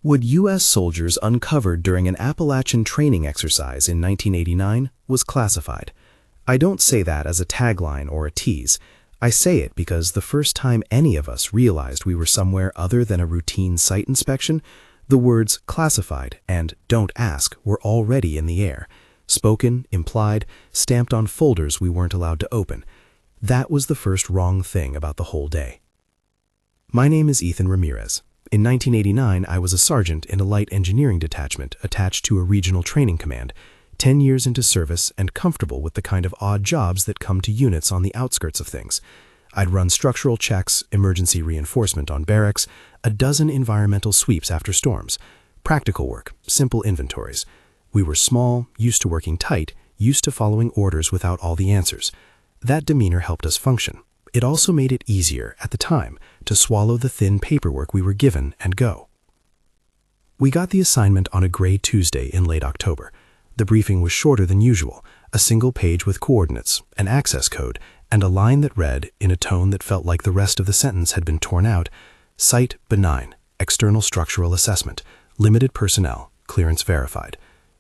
What U.S. soldiers uncovered during an Appalachian training exercise in 1989 was classified. I don't say that as a tagline or a tease. I say it because the first time any of us realized we were somewhere other than a routine site inspection, the words classified and don't ask were already in the air, spoken, implied, stamped on folders we weren't allowed to open. That was the first wrong thing about the whole day. My name is Ethan Ramirez. In 1989, I was a sergeant in a light engineering detachment attached to a regional training command, 10 years into service and comfortable with the kind of odd jobs that come to units on the outskirts of things. I'd run structural checks, emergency reinforcement on barracks, a dozen environmental sweeps after storms, practical work, simple inventories. We were small, used to working tight, used to following orders without all the answers. That demeanor helped us function. It also made it easier, at the time, to swallow the thin paperwork we were given and go. We got the assignment on a gray Tuesday in late October. The briefing was shorter than usual, a single page with coordinates, an access code, and a line that read, in a tone that felt like the rest of the sentence had been torn out, Site benign, external structural assessment, limited personnel, clearance verified.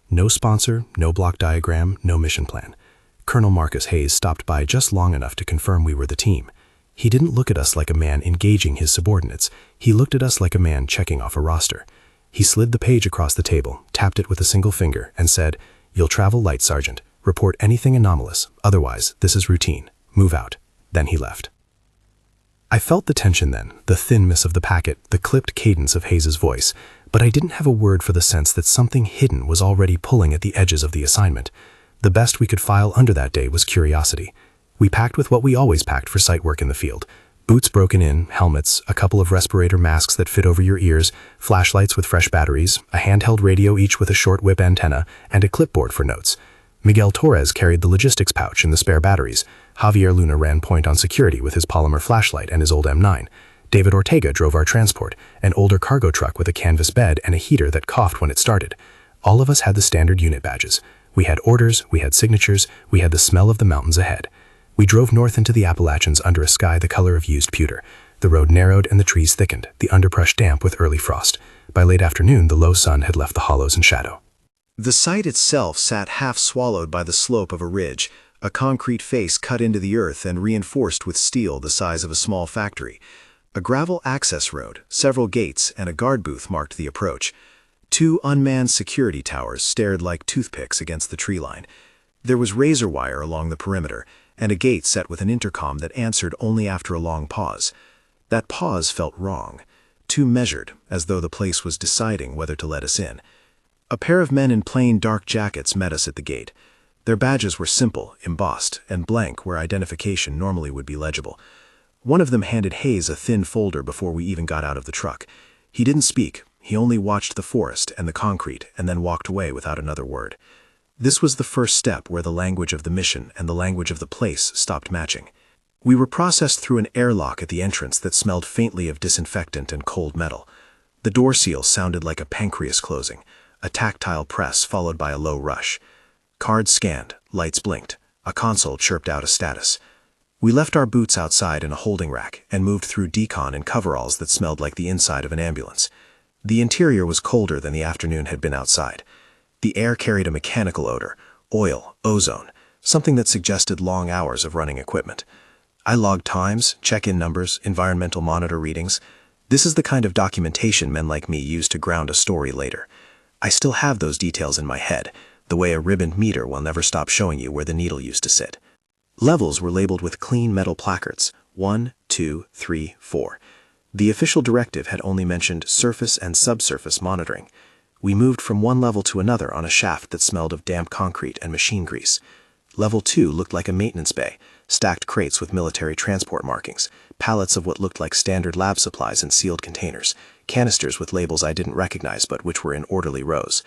No sponsor, no block diagram, no mission plan. Colonel Marcus Hayes stopped by just long enough to confirm we were the team. He didn't look at us like a man engaging his subordinates. He looked at us like a man checking off a roster. He slid the page across the table, tapped it with a single finger, and said, "You'll travel light, Sergeant. Report anything anomalous. Otherwise, this is routine. Move out." Then he left. I felt the tension then, the thinness of the packet, the clipped cadence of Hayes's voice, but I didn't have a word for the sense that something hidden was already pulling at the edges of the assignment. The best we could file under that day was curiosity. We packed with what we always packed for site work in the field. Boots broken in, helmets, a couple of respirator masks that fit over your ears, flashlights with fresh batteries, a handheld radio each with a short whip antenna, and a clipboard for notes. Miguel Torres carried the logistics pouch and the spare batteries. Javier Luna ran point on security with his polymer flashlight and his old M9. David Ortega drove our transport, an older cargo truck with a canvas bed and a heater that coughed when it started. All of us had the standard unit badges. We had orders, we had signatures, we had the smell of the mountains ahead. We drove north into the Appalachians under a sky the color of used pewter. The road narrowed and the trees thickened, the underbrush damp with early frost. By late afternoon, the low sun had left the hollows in shadow. The site itself sat half swallowed by the slope of a ridge, a concrete face cut into the earth and reinforced with steel the size of a small factory. A gravel access road, several gates, and a guard booth marked the approach. 2 unmanned security towers stared like toothpicks against the tree line. There was razor wire along the perimeter, and a gate set with an intercom that answered only after a long pause. That pause felt wrong, too measured, as though the place was deciding whether to let us in. A pair of men in plain dark jackets met us at the gate. Their badges were simple, embossed, and blank where identification normally would be legible. One of them handed Hayes a thin folder before we even got out of the truck. He didn't speak. He only watched the forest and the concrete and then walked away without another word. This was the first step where the language of the mission and the language of the place stopped matching. We were processed through an airlock at the entrance that smelled faintly of disinfectant and cold metal. The door seal sounded like a pancreas closing, a tactile press followed by a low rush. Cards scanned, lights blinked, a console chirped out a status. We left our boots outside in a holding rack and moved through decon in coveralls that smelled like the inside of an ambulance. The interior was colder than the afternoon had been outside. The air carried a mechanical odor, oil, ozone, something that suggested long hours of running equipment. I logged times, check-in numbers, environmental monitor readings. This is the kind of documentation men like me use to ground a story later. I still have those details in my head, the way a ribboned meter will never stop showing you where the needle used to sit. Levels were labeled with clean metal placards, 1, 2, 3, 4. The official directive had only mentioned surface and subsurface monitoring. We moved from one level to another on a shaft that smelled of damp concrete and machine grease. Level 2 looked like a maintenance bay, stacked crates with military transport markings, pallets of what looked like standard lab supplies in sealed containers, canisters with labels I didn't recognize but which were in orderly rows.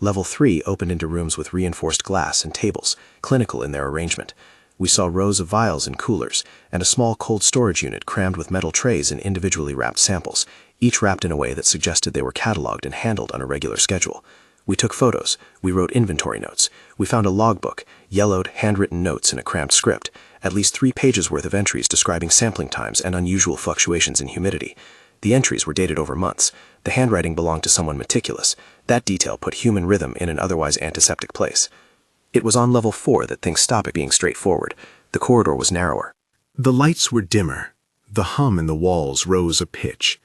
Level 3 opened into rooms with reinforced glass and tables, clinical in their arrangement. We saw rows of vials and coolers, and a small cold storage unit crammed with metal trays and individually wrapped samples, each wrapped in a way that suggested they were cataloged and handled on a regular schedule. We took photos, we wrote inventory notes, we found a logbook, yellowed, handwritten notes in a cramped script, at least 3 pages worth of entries describing sampling times and unusual fluctuations in humidity. The entries were dated over months. The handwriting belonged to someone meticulous. That detail put human rhythm in an otherwise antiseptic place. It was on level 4 that things stopped being straightforward. The corridor was narrower. The lights were dimmer. The hum in the walls rose a pitch.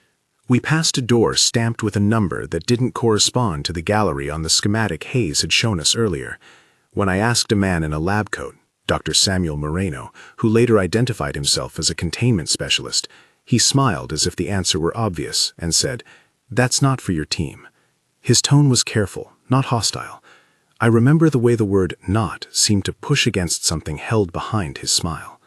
We passed a door stamped with a number that didn't correspond to the gallery on the schematic Hayes had shown us earlier. When I asked a man in a lab coat, Dr. Samuel Moreno, who later identified himself as a containment specialist, he smiled as if the answer were obvious and said, "That's not for your team." His tone was careful, not hostile. I remember the way the word "not" seemed to push against something held behind his smile.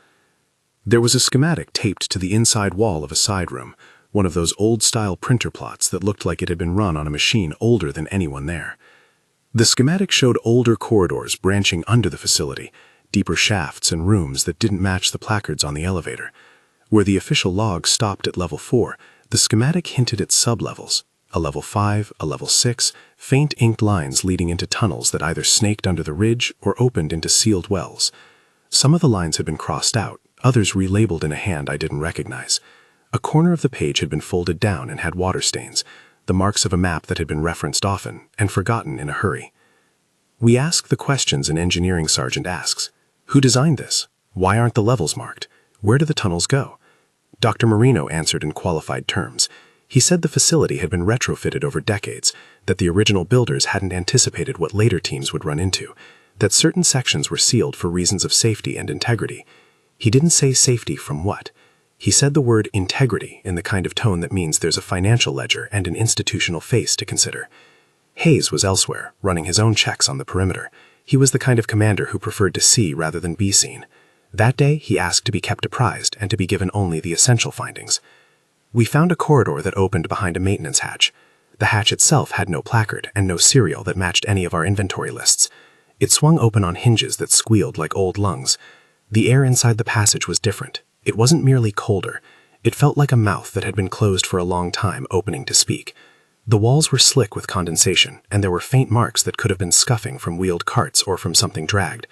There was a schematic taped to the inside wall of a side room, one of those old-style printer plots that looked like it had been run on a machine older than anyone there. The schematic showed older corridors branching under the facility, deeper shafts and rooms that didn't match the placards on the elevator. Where the official log stopped at level 4, the schematic hinted at sub-levels, a level 5, a level 6, faint inked lines leading into tunnels that either snaked under the ridge or opened into sealed wells. Some of the lines had been crossed out, others relabeled in a hand I didn't recognize. A corner of the page had been folded down and had water stains, the marks of a map that had been referenced often and forgotten in a hurry. We ask the questions an engineering sergeant asks. Who designed this? Why aren't the levels marked? Where do the tunnels go? Dr. Moreno answered in qualified terms. He said the facility had been retrofitted over decades, that the original builders hadn't anticipated what later teams would run into, that certain sections were sealed for reasons of safety and integrity. He didn't say safety from what. He said the word integrity in the kind of tone that means there's a financial ledger and an institutional face to consider. Hayes was elsewhere, running his own checks on the perimeter. He was the kind of commander who preferred to see rather than be seen. That day, he asked to be kept apprised and to be given only the essential findings. We found a corridor that opened behind a maintenance hatch. The hatch itself had no placard and no serial that matched any of our inventory lists. It swung open on hinges that squealed like old lungs. The air inside the passage was different. It wasn't merely colder. It felt like a mouth that had been closed for a long time, opening to speak. The walls were slick with condensation, and there were faint marks that could have been scuffing from wheeled carts or from something dragged.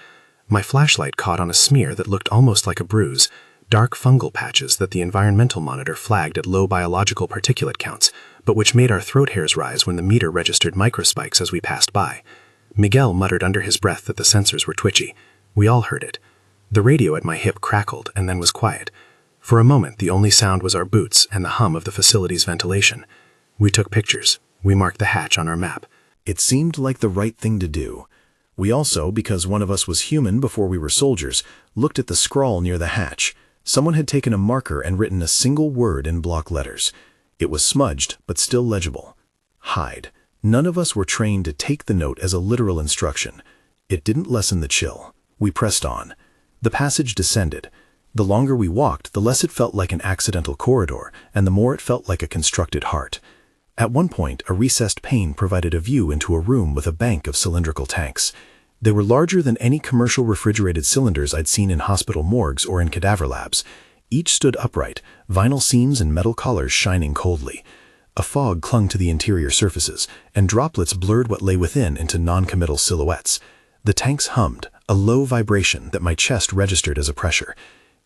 My flashlight caught on a smear that looked almost like a bruise, dark fungal patches that the environmental monitor flagged at low biological particulate counts, but which made our throat hairs rise when the meter registered microspikes as we passed by. Miguel muttered under his breath that the sensors were twitchy. We all heard it. The radio at my hip crackled and then was quiet. For a moment, the only sound was our boots and the hum of the facility's ventilation. We took pictures. We marked the hatch on our map. It seemed like the right thing to do. We also, because one of us was human before we were soldiers, looked at the scrawl near the hatch. Someone had taken a marker and written a single word in block letters. It was smudged, but still legible. Hide. None of us were trained to take the note as a literal instruction. It didn't lessen the chill. We pressed on. The passage descended. The longer we walked, the less it felt like an accidental corridor, and the more it felt like a constructed heart. At one point, a recessed pane provided a view into a room with a bank of cylindrical tanks. They were larger than any commercial refrigerated cylinders I'd seen in hospital morgues or in cadaver labs. Each stood upright, vinyl seams and metal collars shining coldly. A fog clung to the interior surfaces, and droplets blurred what lay within into non-committal silhouettes. The tanks hummed, a low vibration that my chest registered as a pressure.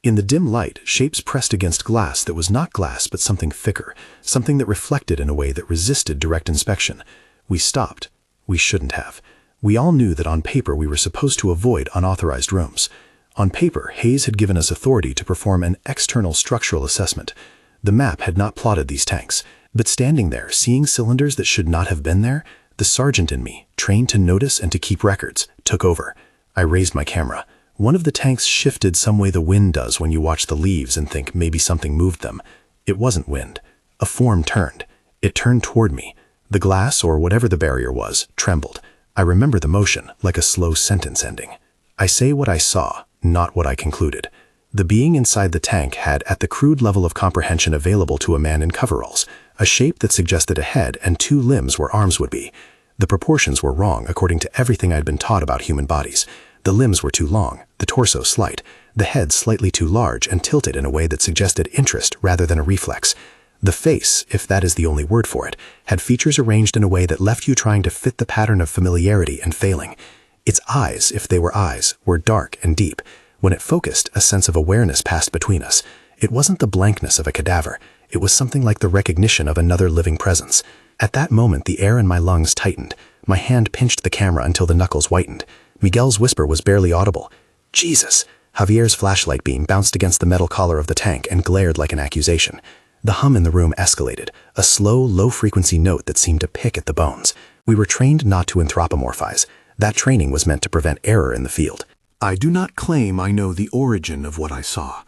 In the dim light, shapes pressed against glass that was not glass but something thicker, something that reflected in a way that resisted direct inspection. We stopped. We shouldn't have. We all knew that on paper we were supposed to avoid unauthorized rooms. On paper, Hayes had given us authority to perform an external structural assessment. The map had not plotted these tanks, but standing there, seeing cylinders that should not have been there, the sergeant in me, trained to notice and to keep records, took over. I raised my camera. One of the tanks shifted some way the wind does when you watch the leaves and think maybe something moved them. It wasn't wind. A form turned. It turned toward me. The glass, or whatever the barrier was, trembled. I remember the motion, like a slow sentence ending. I say what I saw, not what I concluded. The being inside the tank had, at the crude level of comprehension available to a man in coveralls, a shape that suggested a head and 2 limbs where arms would be. The proportions were wrong according to everything I'd been taught about human bodies. The limbs were too long, the torso slight, the head slightly too large and tilted in a way that suggested interest rather than a reflex. The face, if that is the only word for it, had features arranged in a way that left you trying to fit the pattern of familiarity and failing. Its eyes, if they were eyes, were dark and deep. When it focused, a sense of awareness passed between us. It wasn't the blankness of a cadaver. It was something like the recognition of another living presence. At that moment, the air in my lungs tightened. My hand pinched the camera until the knuckles whitened. Miguel's whisper was barely audible. Jesus! Javier's flashlight beam bounced against the metal collar of the tank and glared like an accusation. The hum in the room escalated, a slow, low-frequency note that seemed to pick at the bones. We were trained not to anthropomorphize. That training was meant to prevent error in the field. I do not claim I know the origin of what I saw.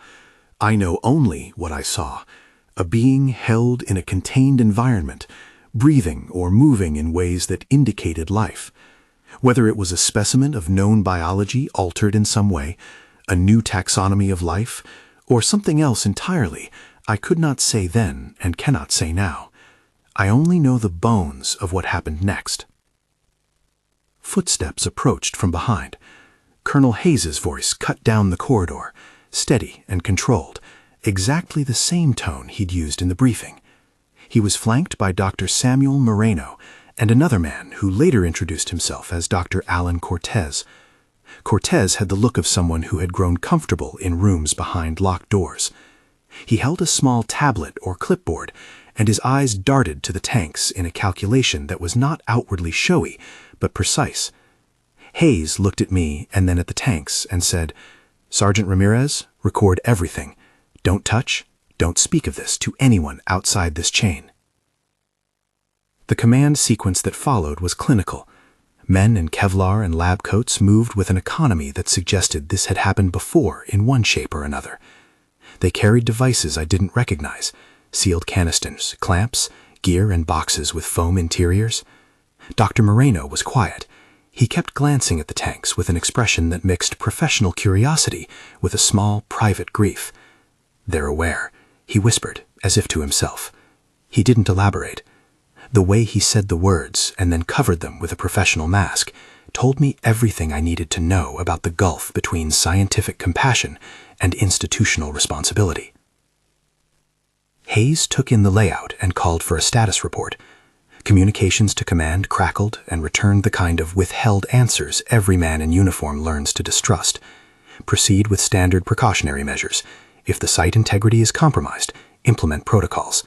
I know only what I saw. A being held in a contained environment, breathing or moving in ways that indicated life. Whether it was a specimen of known biology altered in some way, a new taxonomy of life, or something else entirely, I could not say then and cannot say now. I only know the bones of what happened next. Footsteps approached from behind. Colonel Hayes's voice cut down the corridor, steady and controlled, exactly the same tone he'd used in the briefing. He was flanked by Dr. Samuel Moreno and another man who later introduced himself as Dr. Alan Cortez. Cortez had the look of someone who had grown comfortable in rooms behind locked doors. He held a small tablet or clipboard, and his eyes darted to the tanks in a calculation that was not outwardly showy, but precise. Hayes looked at me and then at the tanks and said, "Sergeant Ramirez, record everything. Don't touch, don't speak of this to anyone outside this chain." The command sequence that followed was clinical. Men in Kevlar and lab coats moved with an economy that suggested this had happened before in one shape or another. They carried devices I didn't recognize, sealed canisters, clamps, gear and boxes with foam interiors. Dr. Moreno was quiet. He kept glancing at the tanks with an expression that mixed professional curiosity with a small, private grief. "They're aware," he whispered, as if to himself. He didn't elaborate. The way he said the words and then covered them with a professional mask told me everything I needed to know about the gulf between scientific compassion and institutional responsibility. Hayes took in the layout and called for a status report. Communications to command crackled and returned the kind of withheld answers every man in uniform learns to distrust. Proceed with standard precautionary measures. If the site integrity is compromised, implement protocols.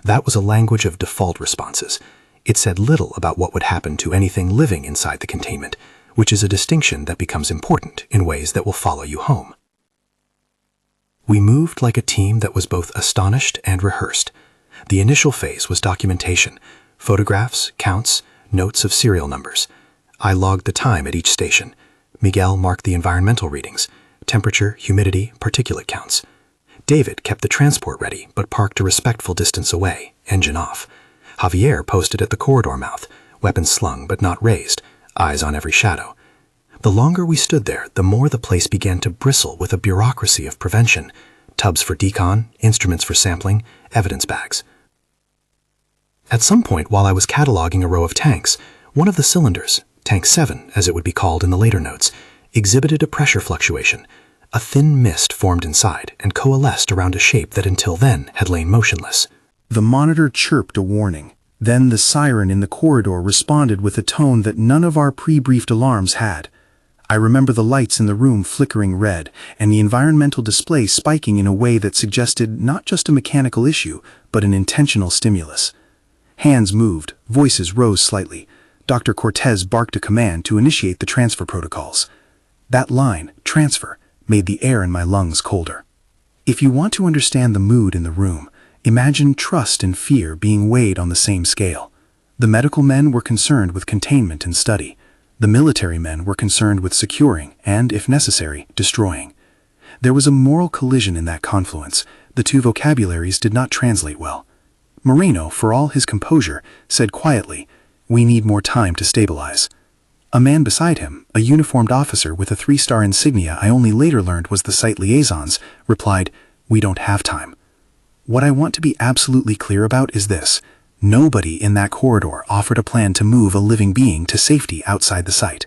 That was a language of default responses. It said little about what would happen to anything living inside the containment, which is a distinction that becomes important in ways that will follow you home. We moved like a team that was both astonished and rehearsed. The initial phase was documentation, photographs, counts, notes of serial numbers. I logged the time at each station. Miguel marked the environmental readings, temperature, humidity, particulate counts. David kept the transport ready, but parked a respectful distance away, engine off. Javier posted at the corridor mouth, weapons slung but not raised, eyes on every shadow. The longer we stood there, the more the place began to bristle with a bureaucracy of prevention. Tubs for decon, instruments for sampling, evidence bags. At some point while I was cataloging a row of tanks, one of the cylinders, Tank 7 as it would be called in the later notes, exhibited a pressure fluctuation. A thin mist formed inside and coalesced around a shape that until then had lain motionless. The monitor chirped a warning. Then the siren in the corridor responded with a tone that none of our pre-briefed alarms had. I remember the lights in the room flickering red and the environmental display spiking in a way that suggested not just a mechanical issue, but an intentional stimulus. Hands moved, voices rose slightly. Dr. Cortez barked a command to initiate the transfer protocols. That line, transfer, made the air in my lungs colder. If you want to understand the mood in the room, imagine trust and fear being weighed on the same scale. The medical men were concerned with containment and study. The military men were concerned with securing and, if necessary, destroying. There was a moral collision in that confluence. The two vocabularies did not translate well. Moreno, for all his composure, said quietly, "We need more time to stabilize." A man beside him, a uniformed officer with a 3-star insignia I only later learned was the site liaison's, replied, "We don't have time." What I want to be absolutely clear about is this. Nobody in that corridor offered a plan to move a living being to safety outside the site.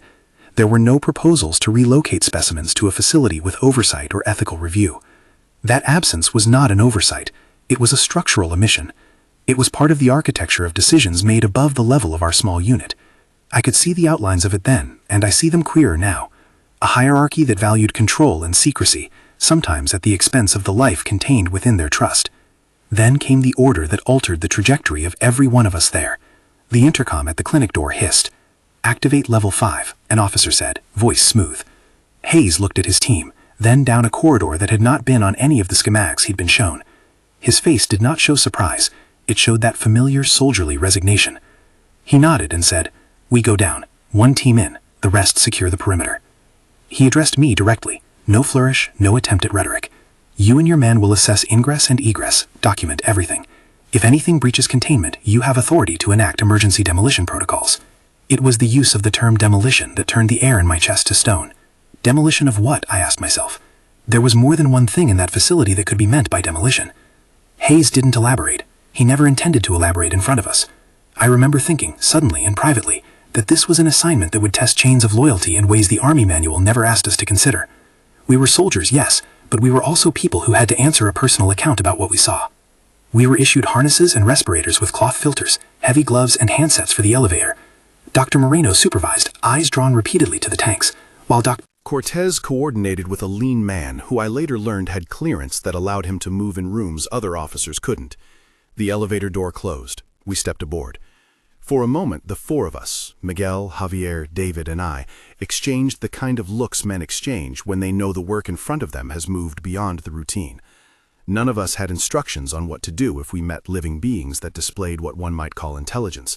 There were no proposals to relocate specimens to a facility with oversight or ethical review. That absence was not an oversight. It was a structural omission. It was part of the architecture of decisions made above the level of our small unit. I could see the outlines of it then, and I see them clearer now. A hierarchy that valued control and secrecy, sometimes at the expense of the life contained within their trust. Then came the order that altered the trajectory of every one of us there. The intercom at the clinic door hissed. "Activate level 5, an officer said, voice smooth. Hayes looked at his team, then down a corridor that had not been on any of the schematics he'd been shown. His face did not show surprise. It showed that familiar soldierly resignation. He nodded and said, "We go down. One team in, the rest secure the perimeter." He addressed me directly. No flourish, no attempt at rhetoric. "You and your men will assess ingress and egress, document everything. If anything breaches containment, you have authority to enact emergency demolition protocols." It was the use of the term demolition that turned the air in my chest to stone. Demolition of what, I asked myself. There was more than one thing in that facility that could be meant by demolition. Hayes didn't elaborate. He never intended to elaborate in front of us. I remember thinking, suddenly and privately, that this was an assignment that would test chains of loyalty in ways the Army manual never asked us to consider. We were soldiers, yes, but we were also people who had to answer a personal account about what we saw. We were issued harnesses and respirators with cloth filters, heavy gloves and handsets for the elevator. Dr. Moreno supervised, eyes drawn repeatedly to the tanks, while Dr. Cortez coordinated with a lean man who I later learned had clearance that allowed him to move in rooms other officers couldn't. The elevator door closed. We stepped aboard. For a moment, the four of us, Miguel, Javier, David, and I, exchanged the kind of looks men exchange when they know the work in front of them has moved beyond the routine. None of us had instructions on what to do if we met living beings that displayed what one might call intelligence.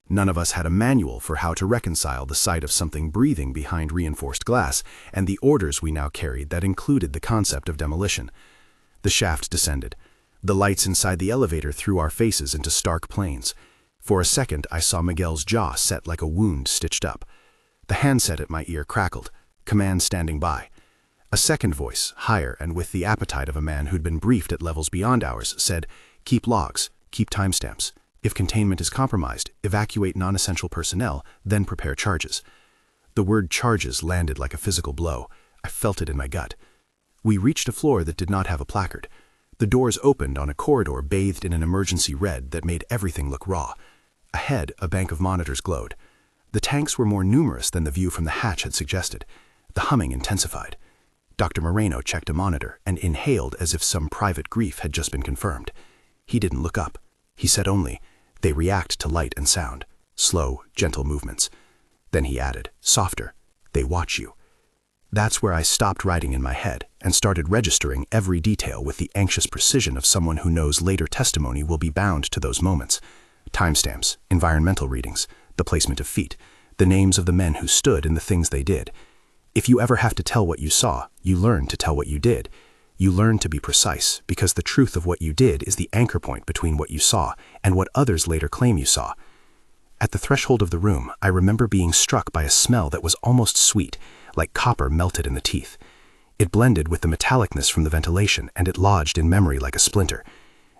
None of us had a manual for how to reconcile the sight of something breathing behind reinforced glass and the orders we now carried that included the concept of demolition. The shaft descended. The lights inside the elevator threw our faces into stark planes. For a second, I saw Miguel's jaw set like a wound stitched up. The handset at my ear crackled, command standing by. A second voice, higher and with the appetite of a man who'd been briefed at levels beyond ours, said, "Keep logs, keep timestamps. If containment is compromised, evacuate non-essential personnel, then prepare charges." The word charges landed like a physical blow. I felt it in my gut. We reached a floor that did not have a placard. The doors opened on a corridor bathed in an emergency red that made everything look raw. Ahead, a bank of monitors glowed. The tanks were more numerous than the view from the hatch had suggested. The humming intensified. Dr. Moreno checked a monitor and inhaled as if some private grief had just been confirmed. He didn't look up. He said only, "They react to light and sound. Slow, gentle movements." Then he added, softer, "They watch you." That's where I stopped writing in my head and started registering every detail with the anxious precision of someone who knows later testimony will be bound to those moments. Timestamps, environmental readings, the placement of feet, the names of the men who stood and the things they did. If you ever have to tell what you saw, you learn to tell what you did. You learn to be precise because the truth of what you did is the anchor point between what you saw and what others later claim you saw. At the threshold of the room, I remember being struck by a smell that was almost sweet, like copper melted in the teeth. It blended with the metallicness from the ventilation, and it lodged in memory like a splinter.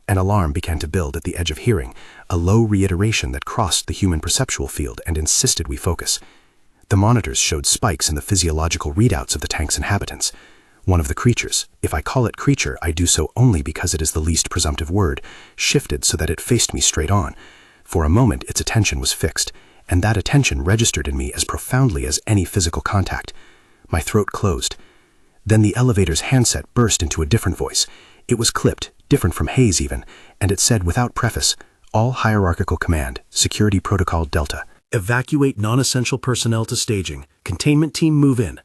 An alarm began to build at the edge of hearing, a low reiteration that crossed the human perceptual field and insisted we focus. The monitors showed spikes in the physiological readouts of the tank's inhabitants. One of the creatures, if I call it creature, I do so only because it is the least presumptive word, shifted so that it faced me straight on. For a moment, its attention was fixed, and that attention registered in me as profoundly as any physical contact. My throat closed. Then the elevator's handset burst into a different voice. It was clipped, different from Hayes even, and it said without preface, "All hierarchical command, Security Protocol Delta. Evacuate non-essential personnel to staging. Containment team move in."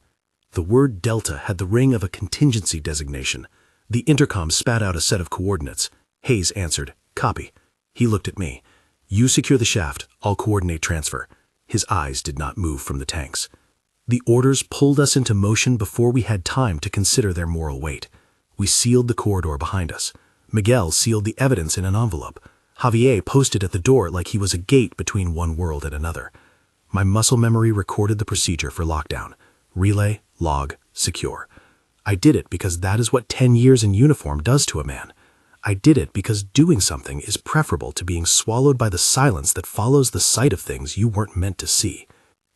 The word Delta had the ring of a contingency designation. The intercom spat out a set of coordinates. Hayes answered, "Copy." He looked at me. "You secure the shaft, I'll coordinate transfer." His eyes did not move from the tanks. The orders pulled us into motion before we had time to consider their moral weight. We sealed the corridor behind us. Miguel sealed the evidence in an envelope. Javier posted at the door like he was a gate between one world and another. My muscle memory recorded the procedure for lockdown. Relay, log, secure. I did it because that is what 10 years in uniform does to a man. I did it because doing something is preferable to being swallowed by the silence that follows the sight of things you weren't meant to see.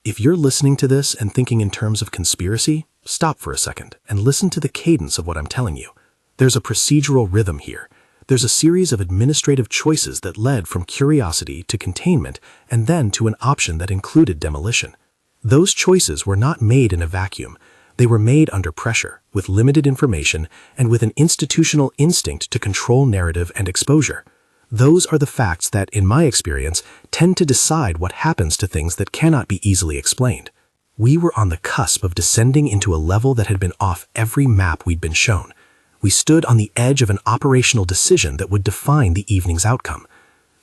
If you're listening to this and thinking in terms of conspiracy, stop for a second and listen to the cadence of what I'm telling you. There's a procedural rhythm here. There's a series of administrative choices that led from curiosity to containment and then to an option that included demolition. Those choices were not made in a vacuum. They were made under pressure, with limited information, and with an institutional instinct to control narrative and exposure. Those are the facts that, in my experience, tend to decide what happens to things that cannot be easily explained. We were on the cusp of descending into a level that had been off every map we'd been shown. We stood on the edge of an operational decision that would define the evening's outcome.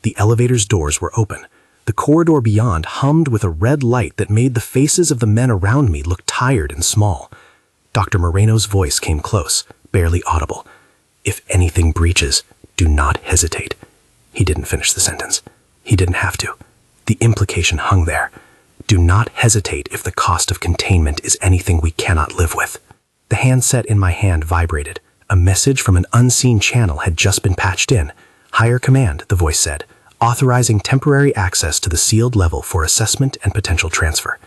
The elevator's doors were open. The corridor beyond hummed with a red light that made the faces of the men around me look tired and small. Dr. Moreno's voice came close, barely audible. "If anything breaches, do not hesitate." He didn't finish the sentence. He didn't have to. The implication hung there. Do not hesitate if the cost of containment is anything we cannot live with. The handset in my hand vibrated. A message from an unseen channel had just been patched in. "Higher command," the voice said, "authorizing temporary access to the sealed level for assessment and potential transfer."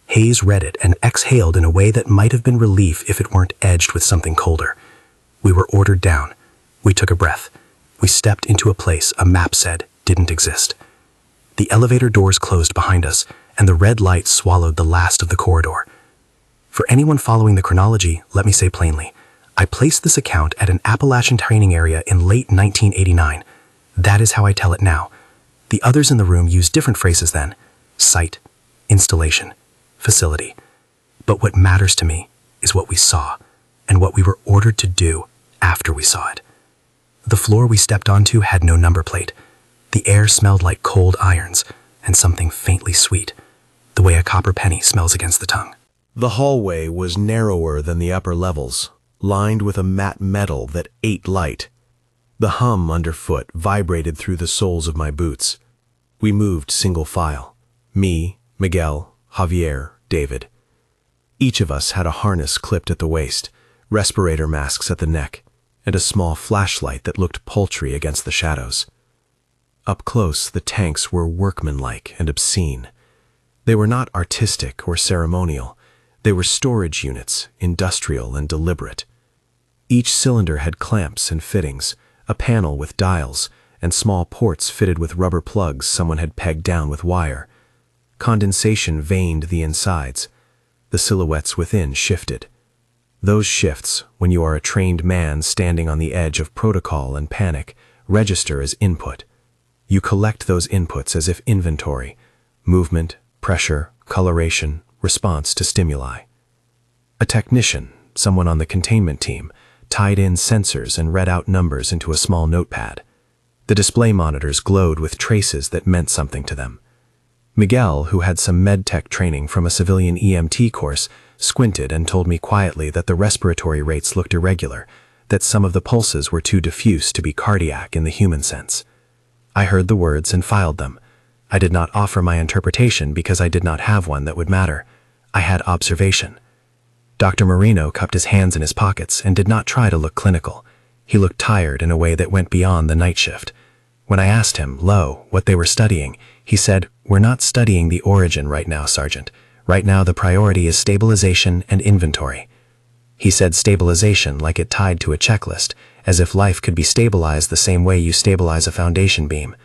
Hayes read it and exhaled in a way that might have been relief if it weren't edged with something colder. We were ordered down. We took a breath. We stepped into a place a map said didn't exist. The elevator doors closed behind us, and the red light swallowed the last of the corridor. For anyone following the chronology, let me say plainly, I placed this account at an Appalachian training area in late 1989. That is how I tell it now. The others in the room used different phrases then: site, installation, facility. But what matters to me is what we saw, and what we were ordered to do after we saw it. The floor we stepped onto had no number plate. The air smelled like cold irons and something faintly sweet, the way a copper penny smells against the tongue. The hallway was narrower than the upper levels, lined with a matte metal that ate light. The hum underfoot vibrated through the soles of my boots. We moved single file. Me, Miguel, Javier, David. Each of us had a harness clipped at the waist, respirator masks at the neck, and a small flashlight that looked paltry against the shadows. Up close, the tanks were workmanlike and obscene. They were not artistic or ceremonial. They were storage units, industrial and deliberate. Each cylinder had clamps and fittings, a panel with dials, and small ports fitted with rubber plugs someone had pegged down with wire. Condensation veined the insides. The silhouettes within shifted. Those shifts, when you are a trained man standing on the edge of protocol and panic, register as input. You collect those inputs as if inventory: movement, pressure, coloration, response to stimuli. A technician, someone on the containment team, tied in sensors and read out numbers into a small notepad. The display monitors glowed with traces that meant something to them. Miguel, who had some med-tech training from a civilian EMT course, squinted and told me quietly that the respiratory rates looked irregular, that some of the pulses were too diffuse to be cardiac in the human sense. I heard the words and filed them. I did not offer my interpretation because I did not have one that would matter. I had observation. Dr. Moreno cupped his hands in his pockets and did not try to look clinical. He looked tired in a way that went beyond the night shift. When I asked him, low, what they were studying, he said, "We're not studying the origin right now, Sergeant. Right now the priority is stabilization and inventory." He said stabilization like it tied to a checklist, as if life could be stabilized the same way you stabilize a foundation beam.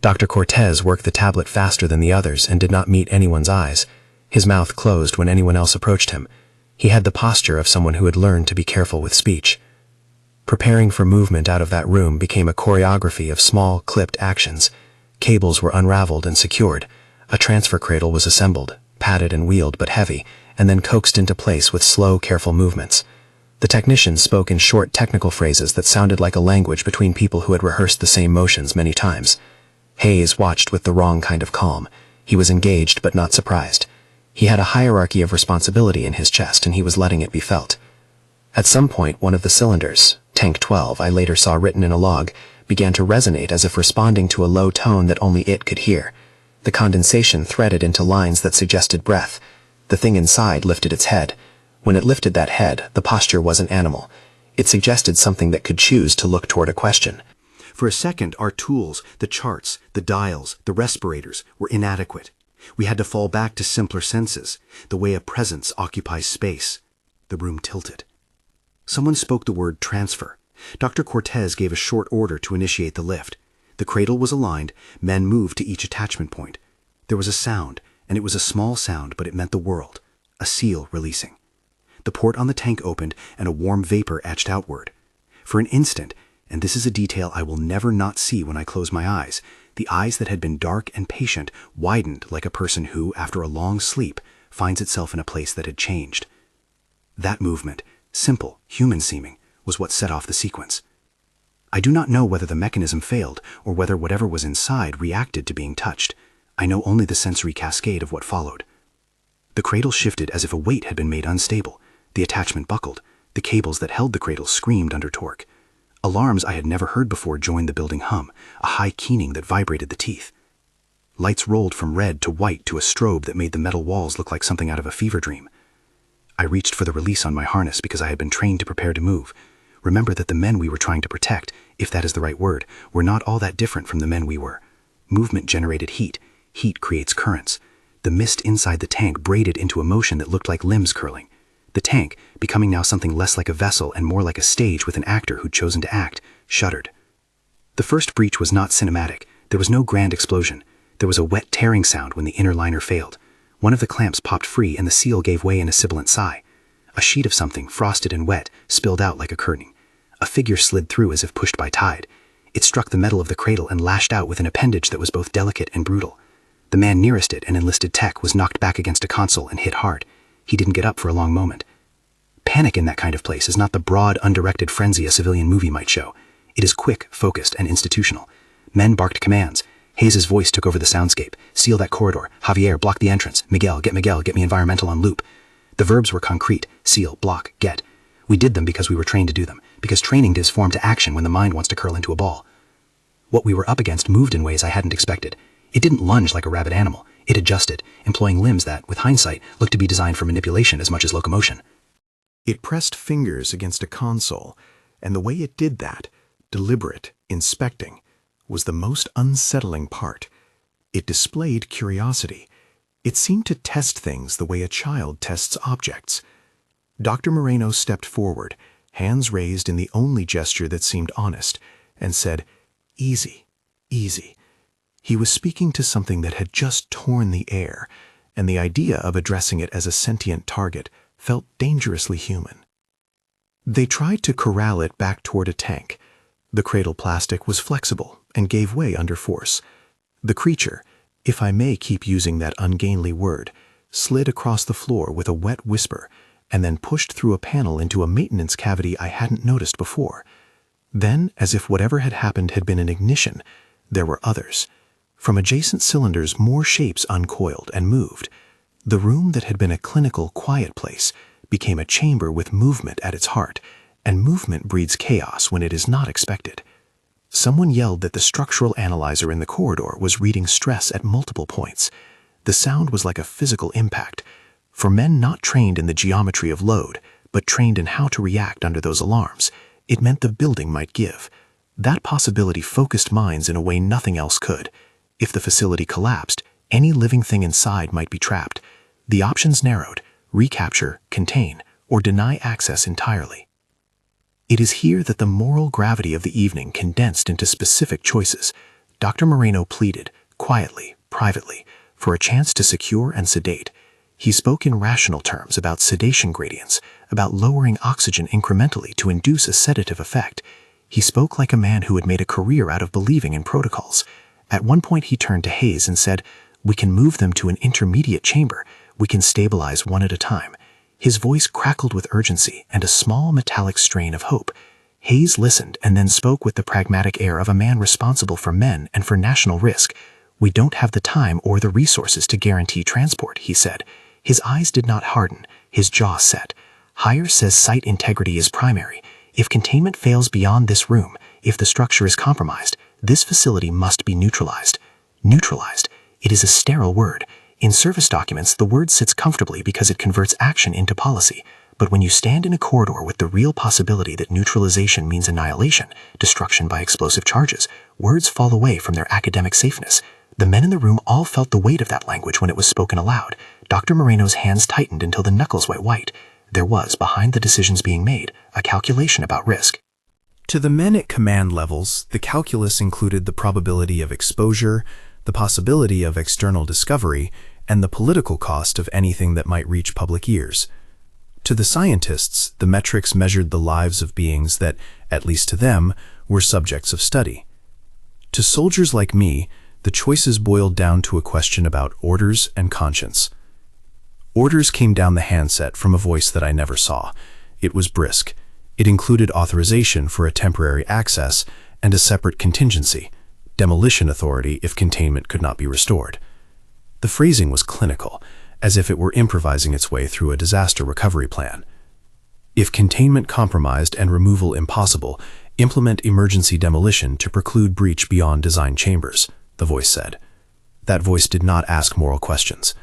Dr. Cortez worked the tablet faster than the others and did not meet anyone's eyes. His mouth closed when anyone else approached him. He had the posture of someone who had learned to be careful with speech. Preparing for movement out of that room became a choreography of small, clipped actions. Cables were unraveled and secured. A transfer cradle was assembled, padded and wheeled but heavy, and then coaxed into place with slow, careful movements. The technician spoke in short, technical phrases that sounded like a language between people who had rehearsed the same motions many times. Hayes watched with the wrong kind of calm. He was engaged but not surprised. He had a hierarchy of responsibility in his chest, and he was letting it be felt. At some point, one of the cylinders, Tank 12, I later saw written in a log, began to resonate as if responding to a low tone that only it could hear. The condensation threaded into lines that suggested breath. The thing inside lifted its head. When it lifted that head, the posture wasn't animal. It suggested something that could choose to look toward a question. For a second, our tools, the charts, the dials, the respirators, were inadequate. We had to fall back to simpler senses, the way a presence occupies space. The room tilted. Someone spoke the word transfer. Dr. Cortez gave a short order to initiate the lift. The cradle was aligned, men moved to each attachment point. There was a sound, and it was a small sound, but it meant the world. A seal releasing. The port on the tank opened and a warm vapor etched outward. For an instant, and this is a detail I will never not see when I close my eyes, the eyes that had been dark and patient widened like a person who, after a long sleep, finds itself in a place that had changed. That movement, simple, human-seeming, was what set off the sequence. I do not know whether the mechanism failed or whether whatever was inside reacted to being touched. I know only the sensory cascade of what followed. The cradle shifted as if a weight had been made unstable. The attachment buckled. The cables that held the cradle screamed under torque. Alarms I had never heard before joined the building hum, a high keening that vibrated the teeth. Lights rolled from red to white to a strobe that made the metal walls look like something out of a fever dream. I reached for the release on my harness because I had been trained to prepare to move. Remember that the men we were trying to protect, if that is the right word, were not all that different from the men we were. Movement generated heat. Heat creates currents. The mist inside the tank braided into a motion that looked like limbs curling. The tank, becoming now something less like a vessel and more like a stage with an actor who'd chosen to act, shuddered. The first breach was not cinematic. There was no grand explosion. There was a wet tearing sound when the inner liner failed. One of the clamps popped free and the seal gave way in a sibilant sigh. A sheet of something, frosted and wet, spilled out like a curtain. A figure slid through as if pushed by tide. It struck the metal of the cradle and lashed out with an appendage that was both delicate and brutal. The man nearest it, an enlisted tech, was knocked back against a console and hit hard. He didn't get up for a long moment. Panic in that kind of place is not the broad, undirected frenzy a civilian movie might show. It is quick, focused, and institutional. Men barked commands. Hayes's voice took over the soundscape. Seal that corridor. Javier, block the entrance. Miguel, get me environmental on loop. The verbs were concrete. Seal, block, get. We did them because we were trained to do them, because training gives form to action when the mind wants to curl into a ball. What we were up against moved in ways I hadn't expected. It didn't lunge like a rabid animal. It adjusted, employing limbs that, with hindsight, looked to be designed for manipulation as much as locomotion. It pressed fingers against a console, and the way it did that, deliberate, inspecting, was the most unsettling part. It displayed curiosity. It seemed to test things the way a child tests objects. Dr. Moreno stepped forward, hands raised in the only gesture that seemed honest, and said, "Easy, easy." He was speaking to something that had just torn the air, and the idea of addressing it as a sentient target felt dangerously human. They tried to corral it back toward a tank. The cradle plastic was flexible and gave way under force. The creature, if I may keep using that ungainly word, slid across the floor with a wet whisper and then pushed through a panel into a maintenance cavity I hadn't noticed before. Then, as if whatever had happened had been an ignition, there were others. From adjacent cylinders, more shapes uncoiled and moved. The room that had been a clinical, quiet place became a chamber with movement at its heart, and movement breeds chaos when it is not expected. Someone yelled that the structural analyzer in the corridor was reading stress at multiple points. The sound was like a physical impact. For men not trained in the geometry of load, but trained in how to react under those alarms, it meant the building might give. That possibility focused minds in a way nothing else could. If the facility collapsed, any living thing inside might be trapped. The options narrowed: recapture, contain, or deny access entirely. It is here that the moral gravity of the evening condensed into specific choices. Dr. Moreno pleaded, quietly, privately, for a chance to secure and sedate. He spoke in rational terms about sedation gradients, about lowering oxygen incrementally to induce a sedative effect. He spoke like a man who had made a career out of believing in protocols. At one point he turned to Hayes and said, "We can move them to an intermediate chamber. We can stabilize one at a time." His voice crackled with urgency and a small metallic strain of hope. Hayes listened and then spoke with the pragmatic air of a man responsible for men and for national risk. "We don't have the time or the resources to guarantee transport," he said. His eyes did not harden, his jaw set. "Hire says site integrity is primary. If containment fails beyond this room, if the structure is compromised, this facility must be neutralized." Neutralized. It is a sterile word. In service documents, the word sits comfortably because it converts action into policy. But when you stand in a corridor with the real possibility that neutralization means annihilation, destruction by explosive charges, words fall away from their academic safeness. The men in the room all felt the weight of that language when it was spoken aloud. Dr. Moreno's hands tightened until the knuckles went white. There was, behind the decisions being made, a calculation about risk. To the men at command levels, the calculus included the probability of exposure, the possibility of external discovery, and the political cost of anything that might reach public ears. To the scientists, the metrics measured the lives of beings that, at least to them, were subjects of study. To soldiers like me, the choices boiled down to a question about orders and conscience. Orders came down the handset from a voice that I never saw. It was brisk. It included authorization for a temporary access and a separate contingency, demolition authority if containment could not be restored. The phrasing was clinical, as if it were improvising its way through a disaster recovery plan. If containment compromised and removal impossible, implement emergency demolition to preclude breach beyond design chambers, the voice said. That voice did not ask moral questions.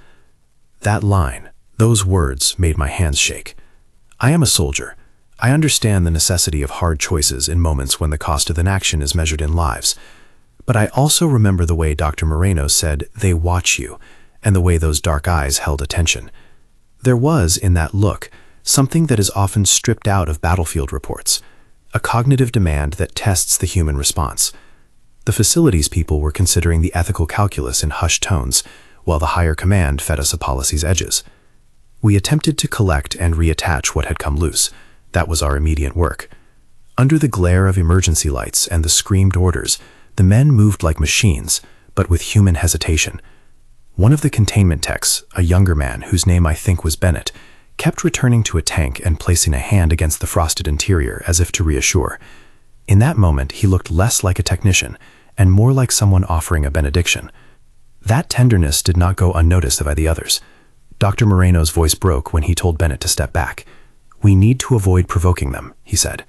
That line, those words, made my hands shake. I am a soldier. I understand the necessity of hard choices in moments when the cost of an action is measured in lives. But I also remember the way Dr. Moreno said, "They watch you," and the way those dark eyes held attention. There was, in that look, something that is often stripped out of battlefield reports, a cognitive demand that tests the human response. The facilities people were considering the ethical calculus in hushed tones, while the higher command fed us a policy's edges. We attempted to collect and reattach what had come loose. That was our immediate work. Under the glare of emergency lights and the screamed orders, the men moved like machines, but with human hesitation. One of the containment techs, a younger man whose name I think was Bennett, kept returning to a tank and placing a hand against the frosted interior as if to reassure. In that moment, he looked less like a technician and more like someone offering a benediction. That tenderness did not go unnoticed by the others. Dr. Moreno's voice broke when he told Bennett to step back. "We need to avoid provoking them," he said.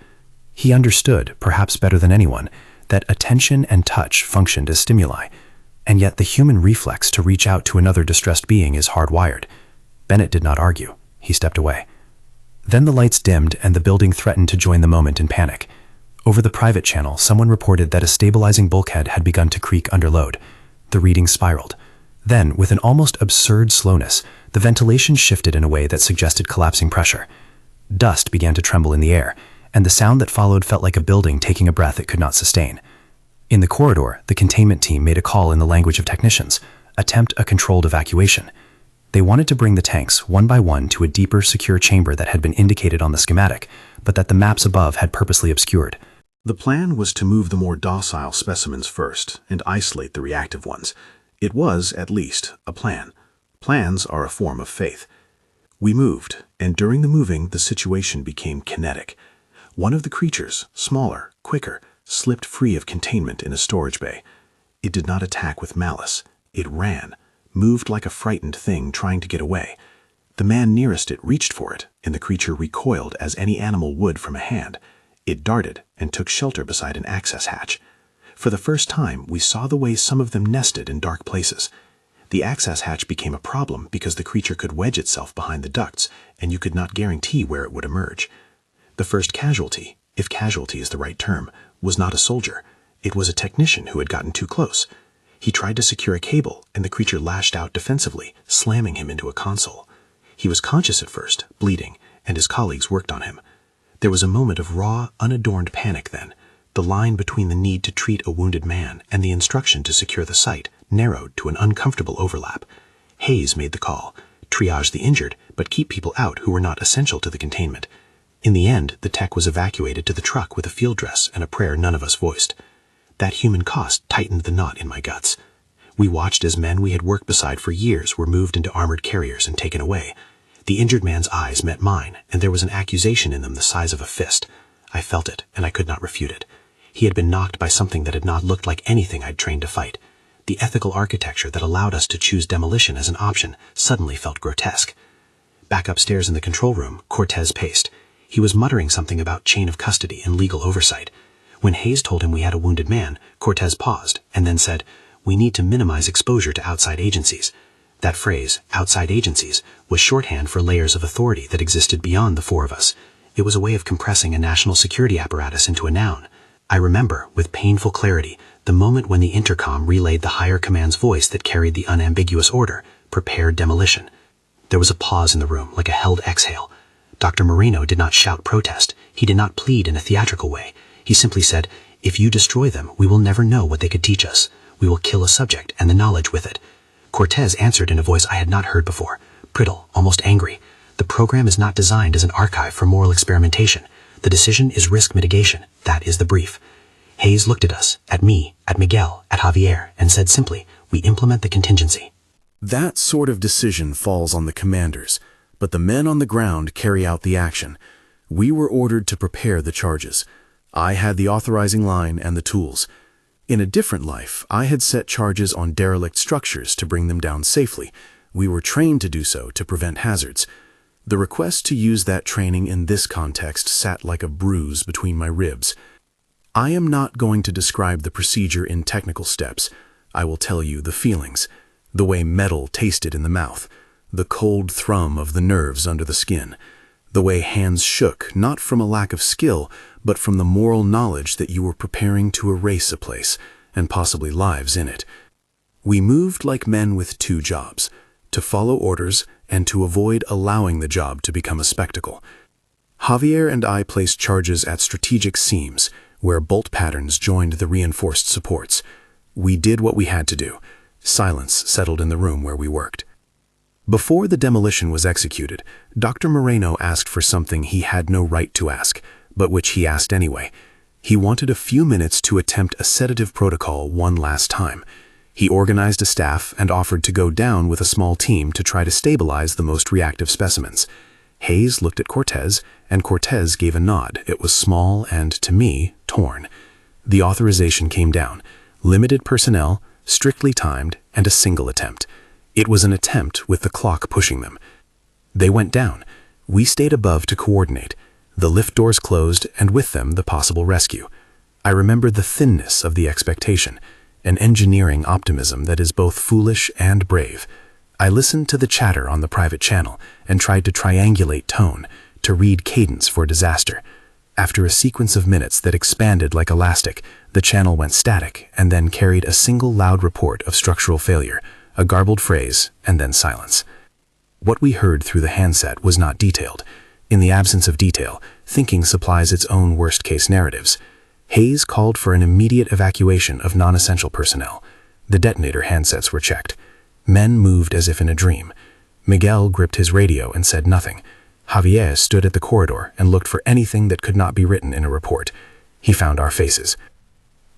He understood, perhaps better than anyone, that attention and touch functioned as stimuli, and yet the human reflex to reach out to another distressed being is hardwired. Bennett did not argue. He stepped away. Then the lights dimmed and the building threatened to join the moment in panic. Over the private channel, someone reported that a stabilizing bulkhead had begun to creak under load. The reading spiraled. Then, with an almost absurd slowness, the ventilation shifted in a way that suggested collapsing pressure. Dust began to tremble in the air, and the sound that followed felt like a building taking a breath it could not sustain. In the corridor, the containment team made a call in the language of technicians, attempt a controlled evacuation. They wanted to bring the tanks one by one to a deeper, secure chamber that had been indicated on the schematic, but that the maps above had purposely obscured. The plan was to move the more docile specimens first and isolate the reactive ones. It was, at least, a plan. Plans are a form of faith. We moved, and during the moving, the situation became kinetic. One of the creatures, smaller, quicker, slipped free of containment in a storage bay. It did not attack with malice. It ran, moved like a frightened thing trying to get away. The man nearest it reached for it, and the creature recoiled as any animal would from a hand. It darted and took shelter beside an access hatch. For the first time, we saw the way some of them nested in dark places. The access hatch became a problem because the creature could wedge itself behind the ducts, and you could not guarantee where it would emerge. The first casualty, if casualty is the right term, was not a soldier. It was a technician who had gotten too close. He tried to secure a cable, and the creature lashed out defensively, slamming him into a console. He was conscious at first, bleeding, and his colleagues worked on him. There was a moment of raw, unadorned panic then. The line between the need to treat a wounded man and the instruction to secure the site narrowed to an uncomfortable overlap. Hayes made the call: triage the injured, but keep people out who were not essential to the containment. In the end, the tech was evacuated to the truck with a field dress and a prayer none of us voiced. That human cost tightened the knot in my guts. We watched as men we had worked beside for years were moved into armored carriers and taken away. The injured man's eyes met mine, and there was an accusation in them the size of a fist. I felt it, and I could not refute it. He had been knocked by something that had not looked like anything I'd trained to fight. The ethical architecture that allowed us to choose demolition as an option suddenly felt grotesque. Back upstairs in the control room, Cortez paced. He was muttering something about chain of custody and legal oversight. When Hayes told him we had a wounded man, Cortez paused and then said, "We need to minimize exposure to outside agencies." That phrase, outside agencies, was shorthand for layers of authority that existed beyond the four of us. It was a way of compressing a national security apparatus into a noun. I remember, with painful clarity, the moment when the intercom relayed the higher command's voice that carried the unambiguous order: prepare demolition. There was a pause in the room, like a held exhale. Dr. Moreno did not shout protest. He did not plead in a theatrical way. He simply said, "If you destroy them, we will never know what they could teach us. We will kill a subject and the knowledge with it." Cortez answered in a voice I had not heard before, brittle, almost angry. The program is not designed as an archive for moral experimentation. The decision is risk mitigation. That is the brief. Hayes looked at us, at me, at Miguel, at Javier, and said simply, we implement the contingency. That sort of decision falls on the commanders, but the men on the ground carry out the action. We were ordered to prepare the charges. I had the authorizing line and the tools. In a different life, I had set charges on derelict structures to bring them down safely. We were trained to do so to prevent hazards. The request to use that training in this context sat like a bruise between my ribs. I am not going to describe the procedure in technical steps. I will tell you the feelings, the way metal tasted in the mouth, the cold thrum of the nerves under the skin, the way hands shook not from a lack of skill, but from the moral knowledge that you were preparing to erase a place, and possibly lives in it. We moved like men with two jobs, to follow orders and to avoid allowing the job to become a spectacle. Javier and I placed charges at strategic seams, where bolt patterns joined the reinforced supports. We did what we had to do. Silence settled in the room where we worked. Before the demolition was executed, Dr. Moreno asked for something he had no right to ask, but which he asked anyway. He wanted a few minutes to attempt a sedative protocol one last time. He organized a staff and offered to go down with a small team to try to stabilize the most reactive specimens. Hayes looked at Cortez, and Cortez gave a nod. It was small and, to me, torn. The authorization came down. Limited personnel, strictly timed, and a single attempt. It was an attempt with the clock pushing them. They went down. We stayed above to coordinate. The lift doors closed, and with them the possible rescue. I remembered the thinness of the expectation, an engineering optimism that is both foolish and brave. I listened to the chatter on the private channel and tried to triangulate tone, to read cadence for disaster. After a sequence of minutes that expanded like elastic, the channel went static and then carried a single loud report of structural failure, a garbled phrase, and then silence. What we heard through the handset was not detailed. In the absence of detail, thinking supplies its own worst-case narratives. Hayes called for an immediate evacuation of non-essential personnel. The detonator handsets were checked. Men moved as if in a dream. Miguel gripped his radio and said nothing. Javier stood at the corridor and looked for anything that could not be written in a report. He found our faces.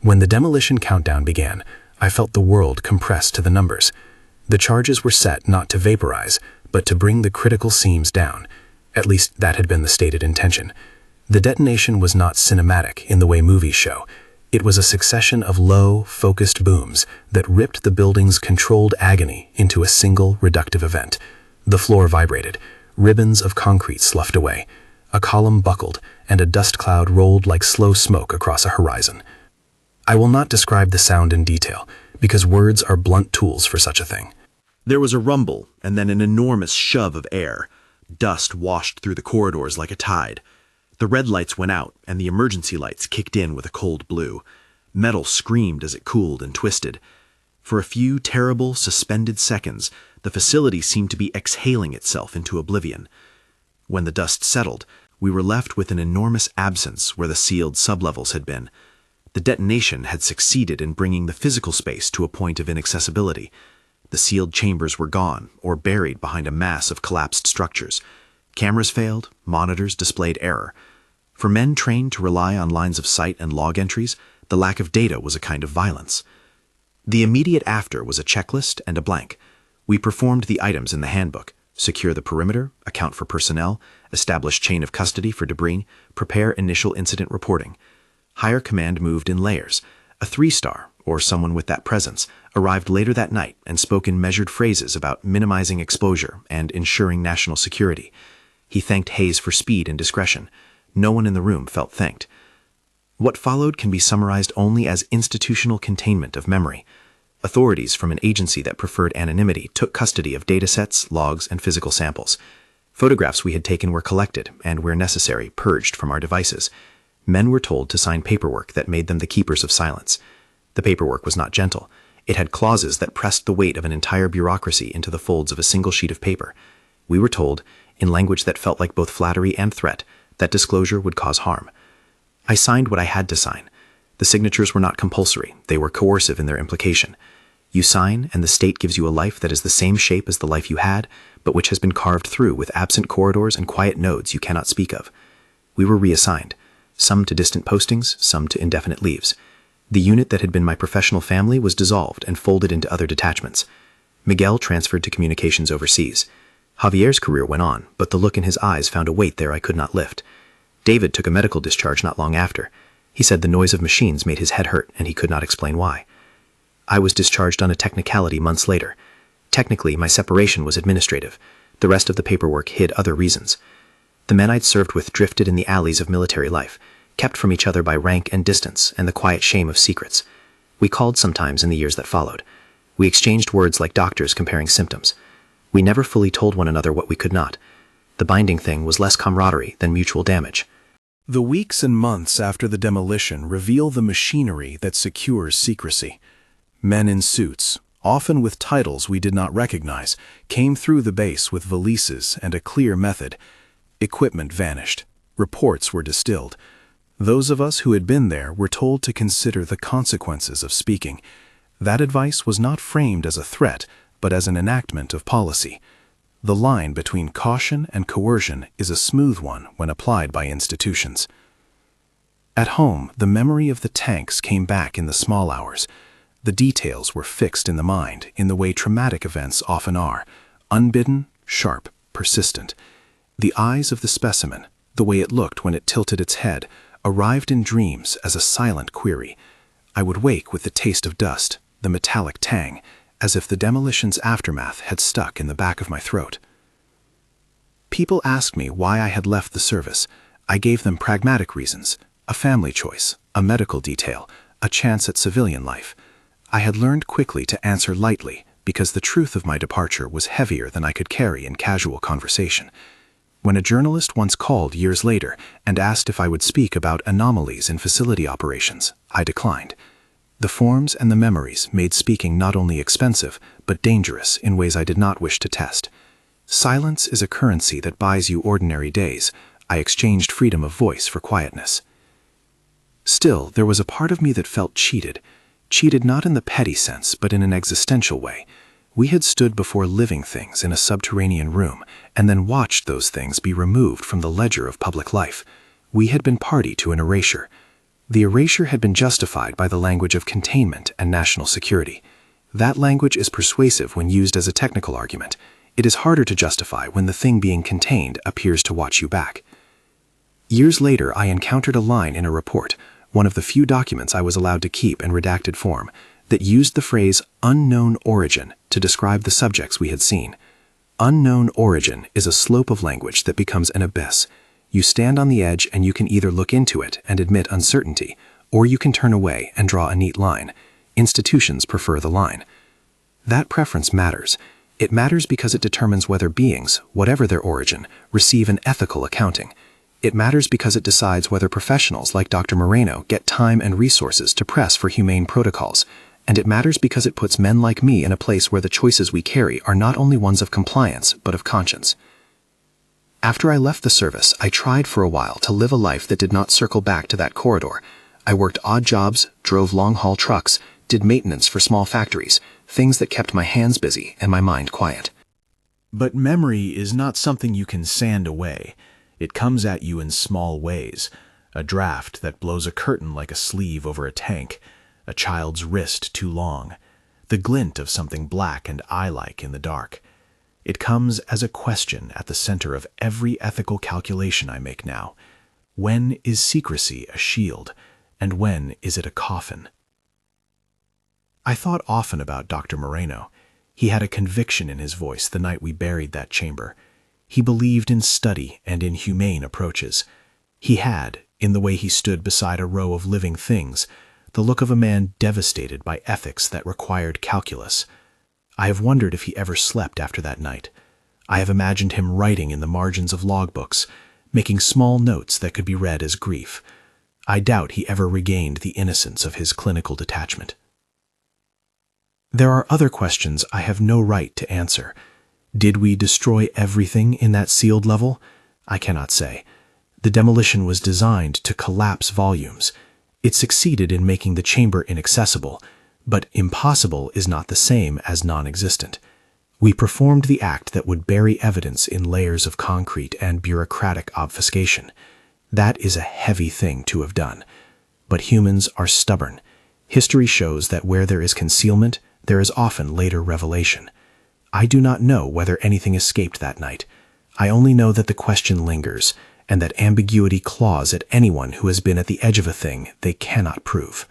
When the demolition countdown began, I felt the world compressed to the numbers. The charges were set not to vaporize, but to bring the critical seams down. At least that had been the stated intention. The detonation was not cinematic in the way movies show. It was a succession of low, focused booms that ripped the building's controlled agony into a single reductive event. The floor vibrated. Ribbons of concrete sloughed away. A column buckled, and a dust cloud rolled like slow smoke across a horizon. I will not describe the sound in detail, because words are blunt tools for such a thing. There was a rumble, and then an enormous shove of air. Dust washed through the corridors like a tide. The red lights went out, and the emergency lights kicked in with a cold blue. Metal screamed as it cooled and twisted. For a few terrible, suspended seconds, the facility seemed to be exhaling itself into oblivion. When the dust settled, we were left with an enormous absence where the sealed sublevels had been. The detonation had succeeded in bringing the physical space to a point of inaccessibility. The sealed chambers were gone, or buried behind a mass of collapsed structures. Cameras failed, monitors displayed error. For men trained to rely on lines of sight and log entries, the lack of data was a kind of violence. The immediate after was a checklist and a blank. We performed the items in the handbook: secure the perimeter, account for personnel, establish chain of custody for debris, prepare initial incident reporting. Higher command moved in layers. A 3-star, or someone with that presence, arrived later that night and spoke in measured phrases about minimizing exposure and ensuring national security. He thanked Hayes for speed and discretion. No one in the room felt thanked. What followed can be summarized only as institutional containment of memory. Authorities from an agency that preferred anonymity took custody of datasets, logs, and physical samples. Photographs we had taken were collected and, where necessary, purged from our devices. Men were told to sign paperwork that made them the keepers of silence. The paperwork was not gentle. It had clauses that pressed the weight of an entire bureaucracy into the folds of a single sheet of paper. We were told, in language that felt like both flattery and threat, that disclosure would cause harm. I signed what I had to sign. The signatures were not compulsory. They were coercive in their implication. You sign, and the state gives you a life that is the same shape as the life you had, but which has been carved through with absent corridors and quiet nodes you cannot speak of. We were reassigned, some to distant postings, some to indefinite leaves. The unit that had been my professional family was dissolved and folded into other detachments. Miguel transferred to communications overseas. Javier's career went on, but the look in his eyes found a weight there I could not lift. David took a medical discharge not long after. He said the noise of machines made his head hurt, and he could not explain why. I was discharged on a technicality months later. Technically, my separation was administrative. The rest of the paperwork hid other reasons. The men I'd served with drifted in the alleys of military life, kept from each other by rank and distance and the quiet shame of secrets. We called sometimes in the years that followed. We exchanged words like doctors comparing symptoms. We never fully told one another what we could not. The binding thing was less camaraderie than mutual damage. The weeks and months after the demolition reveal the machinery that secures secrecy. Men in suits, often with titles we did not recognize, came through the base with valises and a clear method. Equipment vanished. Reports were distilled. Those of us who had been there were told to consider the consequences of speaking. That advice was not framed as a threat, but as an enactment of policy. The line between caution and coercion is a smooth one when applied by institutions. At home, the memory of the tanks came back in the small hours. The details were fixed in the mind, in the way traumatic events often are, unbidden, sharp, persistent. The eyes of the specimen, the way it looked when it tilted its head, arrived in dreams as a silent query. I would wake with the taste of dust, the metallic tang, as if the demolition's aftermath had stuck in the back of my throat. People asked me why I had left the service. I gave them pragmatic reasons, a family choice, a medical detail, a chance at civilian life. I had learned quickly to answer lightly because the truth of my departure was heavier than I could carry in casual conversation. When a journalist once called years later and asked if I would speak about anomalies in facility operations, I declined. The forms and the memories made speaking not only expensive, but dangerous in ways I did not wish to test. Silence is a currency that buys you ordinary days. I exchanged freedom of voice for quietness. Still, there was a part of me that felt cheated. Cheated not in the petty sense, but in an existential way. We had stood before living things in a subterranean room, and then watched those things be removed from the ledger of public life. We had been party to an erasure. The erasure had been justified by the language of containment and national security. That language is persuasive when used as a technical argument. It is harder to justify when the thing being contained appears to watch you back. Years later, I encountered a line in a report, one of the few documents I was allowed to keep in redacted form, that used the phrase unknown origin to describe the subjects we had seen. Unknown origin is a slope of language that becomes an abyss. You stand on the edge and you can either look into it and admit uncertainty, or you can turn away and draw a neat line. Institutions prefer the line. That preference matters. It matters because it determines whether beings, whatever their origin, receive an ethical accounting. It matters because it decides whether professionals like Dr. Moreno get time and resources to press for humane protocols. And it matters because it puts men like me in a place where the choices we carry are not only ones of compliance, but of conscience. After I left the service, I tried for a while to live a life that did not circle back to that corridor. I worked odd jobs, drove long-haul trucks, did maintenance for small factories, things that kept my hands busy and my mind quiet. But memory is not something you can sand away. It comes at you in small ways. A draft that blows a curtain like a sleeve over a tank, a child's wrist too long, the glint of something black and eye-like in the dark. It comes as a question at the center of every ethical calculation I make now. When is secrecy a shield, and when is it a coffin? I thought often about Dr. Moreno. He had a conviction in his voice the night we buried that chamber. He believed in study and in humane approaches. He had, in the way he stood beside a row of living things, the look of a man devastated by ethics that required calculus. I have wondered if he ever slept after that night. I have imagined him writing in the margins of logbooks, making small notes that could be read as grief. I doubt he ever regained the innocence of his clinical detachment. There are other questions I have no right to answer. Did we destroy everything in that sealed level? I cannot say. The demolition was designed to collapse volumes. It succeeded in making the chamber inaccessible, But impossible is not the same as non-existent. We performed the act that would bury evidence in layers of concrete and bureaucratic obfuscation. That is a heavy thing to have done. But humans are stubborn. History shows that where there is concealment, there is often later revelation. I do not know whether anything escaped that night. I only know that the question lingers, and that ambiguity claws at anyone who has been at the edge of a thing they cannot prove.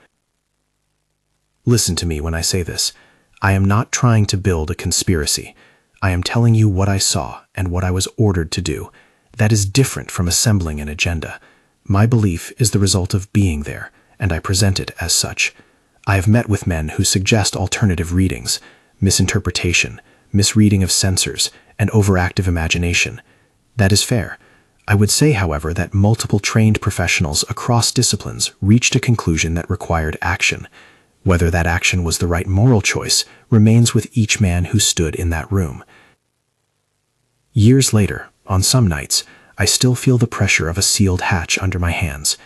Listen to me when I say this. I am not trying to build a conspiracy. I am telling you what I saw and what I was ordered to do. That is different from assembling an agenda. My belief is the result of being there, and I present it as such. I have met with men who suggest alternative readings, misinterpretation, misreading of sensors, and overactive imagination. That is fair. I would say, however, that multiple trained professionals across disciplines reached a conclusion that required action. Whether that action was the right moral choice remains with each man who stood in that room. Years later, on some nights, I still feel the pressure of a sealed hatch under my hands.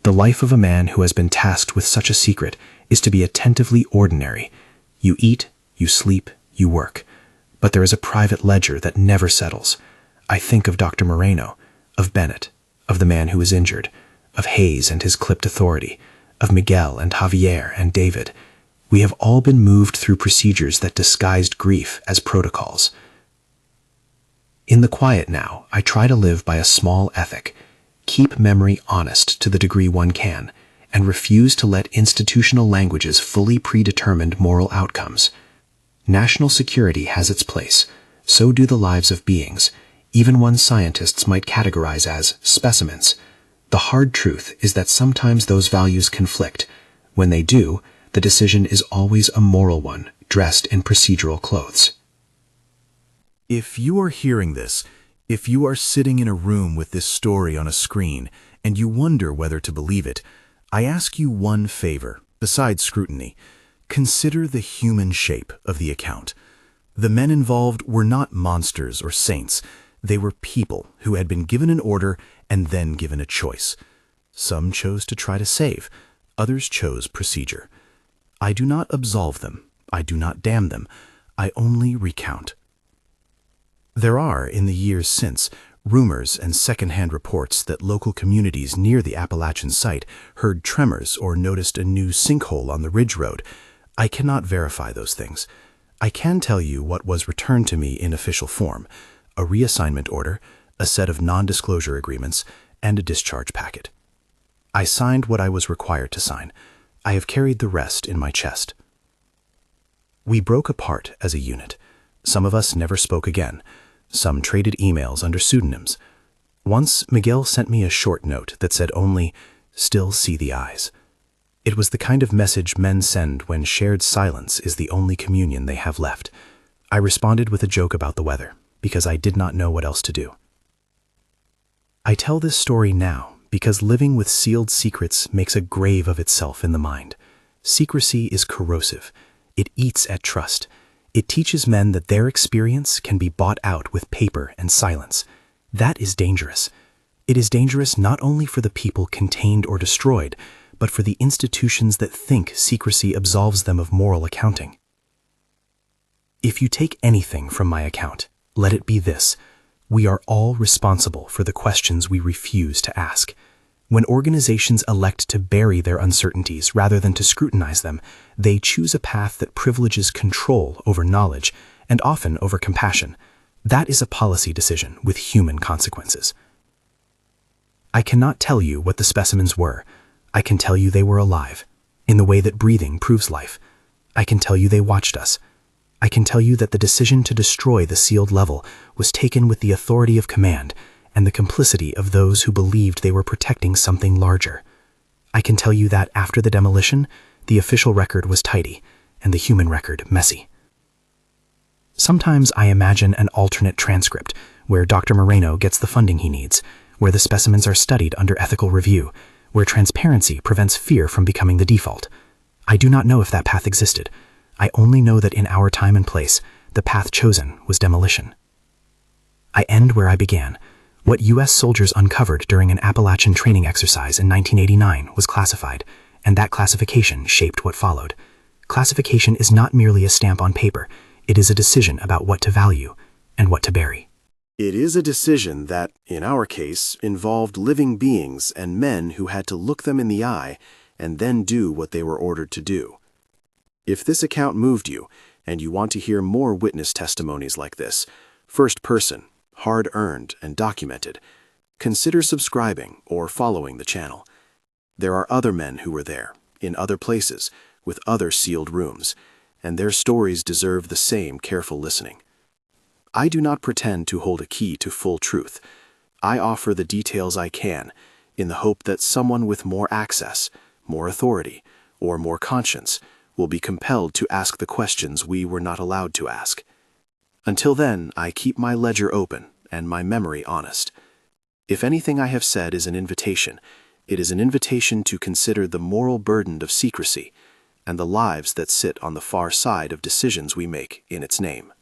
The life of a man who has been tasked with such a secret is to be attentively ordinary. You eat, you sleep, you work. But there is a private ledger that never settles. I think of Dr. Moreno, of Bennett, of the man who was injured, of Hayes and his clipped authority, of Miguel and Javier and David. We have all been moved through procedures that disguised grief as protocols. In the quiet now, I try to live by a small ethic. Keep memory honest to the degree one can, and refuse to let institutional languages fully predetermined moral outcomes. National security has its place. So do the lives of beings, even ones scientists might categorize as specimens. The hard truth is that sometimes those values conflict. When they do, the decision is always a moral one, dressed in procedural clothes. If you are hearing this, if you are sitting in a room with this story on a screen, and you wonder whether to believe it, I ask you one favor, besides scrutiny. Consider the human shape of the account. The men involved were not monsters or saints. They were people who had been given an order and then given a choice. Some chose to try to save. Others chose procedure. I do not absolve them. I do not damn them. I only recount. There are, in the years since, rumors and second-hand reports that local communities near the Appalachian site heard tremors or noticed a new sinkhole on the ridge road. I cannot verify those things. I can tell you what was returned to me in official form: a reassignment order, a set of non-disclosure agreements, and a discharge packet. I signed what I was required to sign. I have carried the rest in my chest. We broke apart as a unit. Some of us never spoke again. Some traded emails under pseudonyms. Once, Miguel sent me a short note that said only, "Still see the eyes." It was the kind of message men send when shared silence is the only communion they have left. I responded with a joke about the weather, because I did not know what else to do. I tell this story now because living with sealed secrets makes a grave of itself in the mind. Secrecy is corrosive. It eats at trust. It teaches men that their experience can be bought out with paper and silence. That is dangerous. It is dangerous not only for the people contained or destroyed, but for the institutions that think secrecy absolves them of moral accounting. If you take anything from my account, let it be this: we are all responsible for the questions we refuse to ask. When organizations elect to bury their uncertainties rather than to scrutinize them, they choose a path that privileges control over knowledge and often over compassion. That is a policy decision with human consequences. I cannot tell you what the specimens were. I can tell you they were alive, in the way that breathing proves life. I can tell you they watched us. I can tell you that the decision to destroy the sealed level was taken with the authority of command and the complicity of those who believed they were protecting something larger. I can tell you that after the demolition, the official record was tidy and the human record messy. Sometimes I imagine an alternate transcript where Dr. Moreno gets the funding he needs, where the specimens are studied under ethical review, where transparency prevents fear from becoming the default. I do not know if that path existed. I only know that in our time and place, the path chosen was demolition. I end where I began. What U.S. soldiers uncovered during an Appalachian training exercise in 1989 was classified, and that classification shaped what followed. Classification is not merely a stamp on paper. It is a decision about what to value and what to bury. It is a decision that, in our case, involved living beings and men who had to look them in the eye and then do what they were ordered to do. If this account moved you, and you want to hear more witness testimonies like this, first person, hard-earned and documented, consider subscribing or following the channel. There are other men who were there, in other places, with other sealed rooms, and their stories deserve the same careful listening. I do not pretend to hold a key to full truth. I offer the details I can, in the hope that someone with more access, more authority, or more conscience will be compelled to ask the questions we were not allowed to ask. Until then, I keep my ledger open and my memory honest. If anything I have said is an invitation, it is an invitation to consider the moral burden of secrecy and the lives that sit on the far side of decisions we make in its name.